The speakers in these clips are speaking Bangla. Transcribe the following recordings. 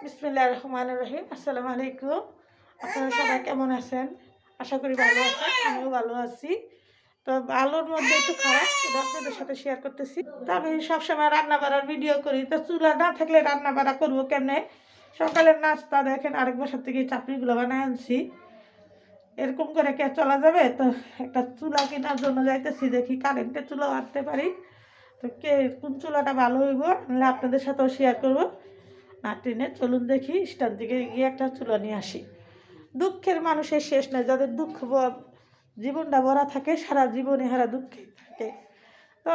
বিসমিল্লাহির রহমানির রহিম। আসসালামু আলাইকুম। আপনারা সবাই কেমন আছেন? আশা করি ভালো আছেন। আমিও ভালো আছি। তো ভালোর মধ্যে একটু খারাপ, এটা আপনাদের সাথে শেয়ার করতেছি। তো আমি সবসময় রান্না বাড়ার ভিডিও করি, তো চুলা না থাকলে রান্না বাড়া করবো কেমনে? সকালের নাস্তা দেখেন আরেক বাসার থেকে চাপড়িগুলো বানায় আনছি। এরকম করে কে চলা যাবে? তো একটা চুলা কেনার জন্য যাইতেছি, দেখি কারেন্টের চুলা আনতে পারি। তো কে কোন চুলাটা ভালো হইব নাহলে আপনাদের সাথেও শেয়ার করবো। না টেনে চলুন দেখি স্টার দিকে গিয়ে একটা চুলা নিয়ে আসি। দুঃখের মানুষের শেষ নেই, যাদের দুঃখ জীবনটা ভরা থাকে, সারা জীবনে হারা দুঃখে থাকে। তো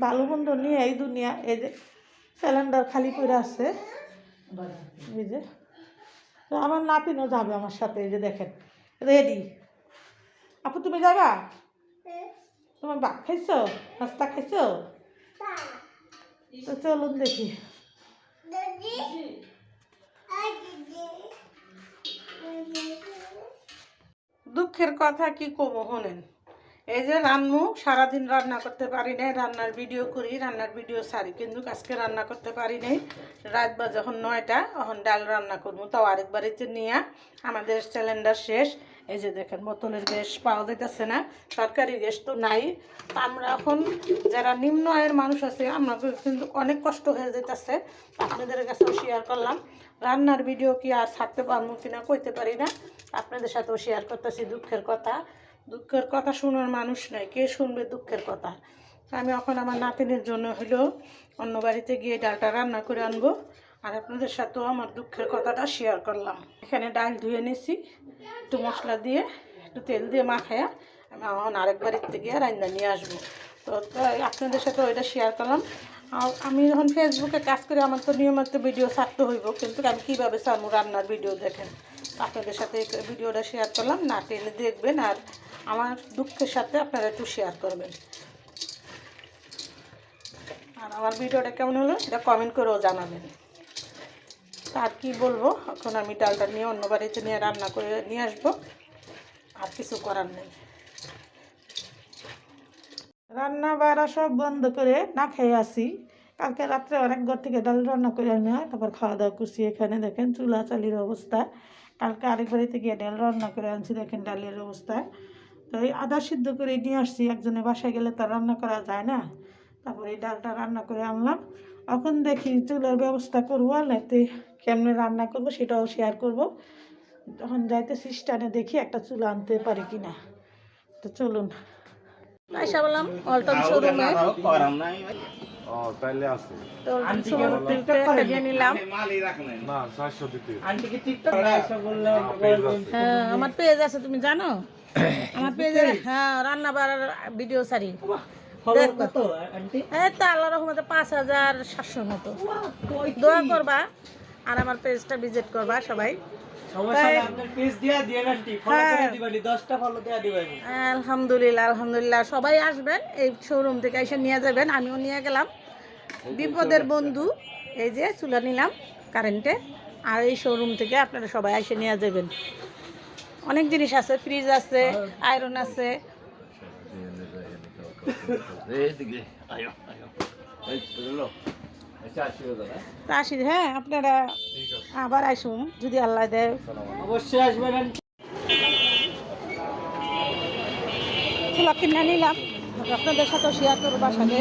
ভালো মন্দ নিয়ে এই দুনিয়া, এই যে সিলিন্ডার খালি করে আছে, এই যে। তো আমার নাতিনও যাবে আমার সাথে, এই যে দেখেন রেডি। আপু তুমি যাবা? তোমার ভাত খাইছো, নাস্তা খাইছো? তো চলুন দেখি। দুঃখের কথা কি কম হলেন, এই যে রান্নু সারাদিন রান্না করতে পারি নাই, রান্নার ভিডিও করি, রান্নার ভিডিও ছাড়ি, কিন্তু আজকে রান্না করতে পারি নাই। রাত বা যখন 9টা তখন ডাল রান্না করবো, তাও আরেক বাড়িতে নিয়ে। আমাদের সিলিন্ডার শেষ, এই যে দেখেন বোতলের গ্যাস পাওয়া যাইতেছে না, সরকারি গ্যাস তো নাই। আমরা এখন যারা নিম্ন আয়ের মানুষ আছে, আমাদের কিন্তু অনেক কষ্ট হয়ে যেতেছে। আপনাদের কাছেও শেয়ার করলাম। রান্নার ভিডিও কি আর ছাড়তে পারবো কিনা কইতে পারি না, আপনাদের সাথেও শেয়ার করতেছি দুঃখের কথা। দুঃখের কথা শোনার মানুষ নাই, কে শুনবে দুঃখের কথা? আমি এখন আমার নাতিনের জন্য হলেও অন্য বাড়িতে গিয়ে ডালটা রান্না করে আনবো, আর আপনাদের সাথেও আমার দুঃখের কথাটা শেয়ার করলাম। এখানে ডাল ধুয়ে নিয়েছি, একটু মশলা দিয়ে একটু তেল দিয়ে মাখায়া আমি এখন আরেক বাড়িতে গিয়ে রান্না নিয়ে আসবো। তো আপনাদের সাথে ওইটা শেয়ার করলাম। আর আমি যখন ফেসবুকে কাজ করি, আমার তো নিয়মিত ভিডিও ছাড়তে হইব, কিন্তু আমি কীভাবে ছাড়বো রান্নার ভিডিও দেখেন। আপনাদের সাথে ভিডিওটা শেয়ার করলাম, না টেনে দেখবেন, আর আমার দুঃখের সাথে আপনারা একটু শেয়ার করবেন। আর আমার ভিডিওটা কেমন হলো এটা কমেন্ট করেও জানাবেন। আর কি বলবো, এখন আমি ডালটা নিয়ে অন্য বাড়িতে নিয়ে রান্না করে নিয়ে আসবো, আর কিছু করার নেই। রান্না বাড়া সব বন্ধ করে না খেয়ে আসি। কালকে রাত্রে অনেক ঘর থেকে ডাল রান্না করে আনি, তারপর খাওয়া দাওয়া করছি। এখানে দেখেন চুলা চালির অবস্থা। কালকে আরেক বাড়িতে গিয়ে ডাল রান্না করে আনছি, দেখেন ডালের অবস্থা। তো এই আদা সিদ্ধ করে নিয়ে আসছি, একজনের বাসায় গেলে তো রান্না করা যায় না। তারপর এই ডালটা রান্না করে আনলাম। এখন দেখি চুলার ব্যবস্থা করবো, নাইতে কেমনে রান্না করব সেটাও শেয়ার করব। তখন যাইতেছি স্টানে, দেখি একটা চুলা আনতে পারি কিনা। তো চলুন। আইসা বললাম অল্টন শোরুমে, আমার পেজ আছে তুমি জানো, আমার পেজে হ্যাঁ রান্না বাড়ার ভিডিও ছাড়ি। এই তো আল্লাহ রহমতে 5700 মতো। দোয়া করবা আর আমার পেজটা ভিজিট করবা সবাই। আলহামদুলিল্লাহ আলহামদুলিল্লাহ, সবাই আসবেন এই শোরুম থেকে এসে নিয়ে যাবেন। আমিও নিয়ে গেলাম, বিপদের বন্ধু। এই যে চুলা নিলাম কারেন্টে, আর এই শোরুম থেকে আপনারা সবাই এসে নিয়ে যাবেন। অনেক জিনিস আছে, ফ্রিজ আছে, আয়রন আছে। আসি, হ্যাঁ আপনারা আবার আসুন যদি আল্লাহ দেয়, অবশ্যই আসবেন। চুলা কিনে নিলাম, আপনাদের সাথে শেয়ার করবো বাসাতে।